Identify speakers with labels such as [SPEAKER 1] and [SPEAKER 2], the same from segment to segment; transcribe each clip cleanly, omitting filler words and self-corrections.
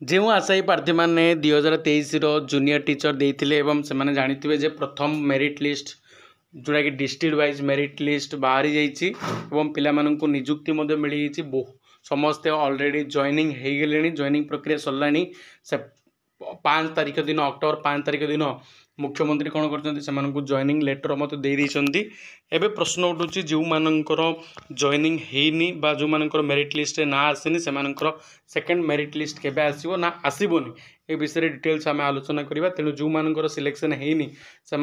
[SPEAKER 1] ଯେଉଁ ଆଶାୟୀ ପ୍ରାର୍ଥୀମାନେ 2023 ଜୁନିୟର ଟିଚର ଦେଇଥିଲେ ଏବଂ ସେମାନେ ଜାଣିଥିବେ ଯେ ପ୍ରଥମ ମେରିଟ୍ ଲିଷ୍ଟ ଯେଉଁଟାକି ଡିଷ୍ଟ୍ରିକ୍ଟ ୱାଇଜ୍ ମେରିଟ୍ ଲିଷ୍ଟ ବାହାରି ଯାଇଛି ଏବଂ ପିଲାମାନଙ୍କୁ ନିଯୁକ୍ତି ମଧ୍ୟ ମିଳିଯାଇଛି। ସମସ୍ତେ ଅଲରେଡ଼ି ଜଏନିଂ ହେଇଗଲେଣି, ଜଏନିଂ ପ୍ରକ୍ରିୟା ସରିଲାଣି। ସେ 5 ତାରିଖ ଦିନ ଅକ୍ଟୋବର 5 ତାରିଖ ଦିନ मुख्यमंत्री कौन कर जॉइनिंग लेटर मत दे एबे प्रश्न उठुची जो मानकर जॉइनिंग हेनी बा जो मानकर मेरिट लिस्ट ना आसनी से सेकेंड मेरिट लिस्ट केबे आसीबो ना आसीबोनी ए विषय डिटेल्स आम आलोचना करबा। तेणु जो मानकर सिलेक्शन हेनी से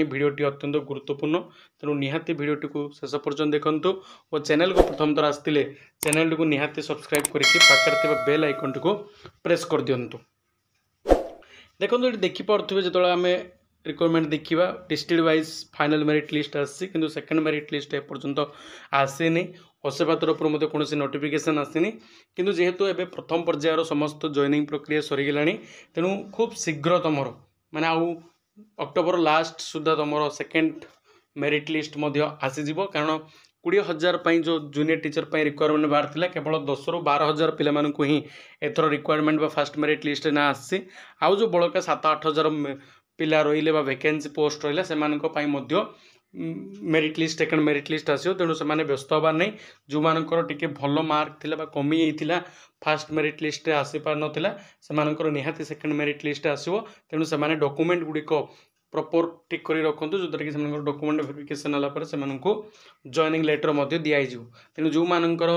[SPEAKER 1] भिडियोटी अत्यंत गुरुत्वपूर्ण, तेणु निहाती भिडियोटी को शेष पर्यंत देखंतु और चैनल को प्रथम थर आसते चैनल को निहाती सब्सक्राइब करके पाखर बेल आइकन को प्रेस कर दिंतु। देखो ये देखिपे जो आम रिक्वायरमेंट देखा district wise final merit list आसी कि सेकेंड मेरिट लिस्ट एपर्यंत आसीनी। असेवा तरफ कौन नोटिफिकेशन आसीनी किंतु जेहेतु एबे प्रथम पर्यायर समस्त जॉइनिंग प्रक्रिया सरीगला तेणु खूब शीघ्र तुम माने आउ अक्टोबर लास्ट सुधा तुम सेकेंड मेरिट लिस्ट आसीज। कारण 20,000 जो जूनियर टीचर रिक्वायरमेंट बाहर केवल 10 ରୁ 12,000 पिलामानंकु ही एथर रिक्वायरमेंट फास्ट मेरिट लिस्ट ना आसी। आउ जो बड़का 7-8,000 पिला रही वैकेंसी पोस्ट रहा से merit list second merit list आसो। तेणु से व्यस्त हबार नहीं, जो मानकर टिके भल मार्क थिला बा कमी होता फास्ट मेरिट लिस्ट आसी पार नथिला से निहाती सेकेंड मेरिट लिस्ट आसो। तेणु से डॉक्यूमेंट गुड़िक प्रॉपर ठीक कर रखुद जो कि डॉक्यूमेंट वेरिफिकेशन होला से जॉइनिंग लेटर दिजाव। तेणु जो मानकर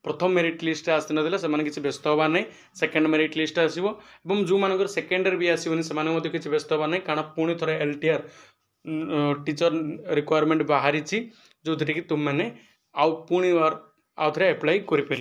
[SPEAKER 1] प्रथम मेरिट लिस्ट आसी ना से किसी व्यस्त हबार नहीं, सेकेंड मेरिट लिस्ट आसो। जो मानकर सेकेंडरी भी आसोनी से किसी व्यस्त हबार नहीं, कारण पुणी थे LTR टीचर रिक्वायरमेंट बाहरी जो थी कि तुम मैंने आउ पुणी आउ थे एप्लाई कर।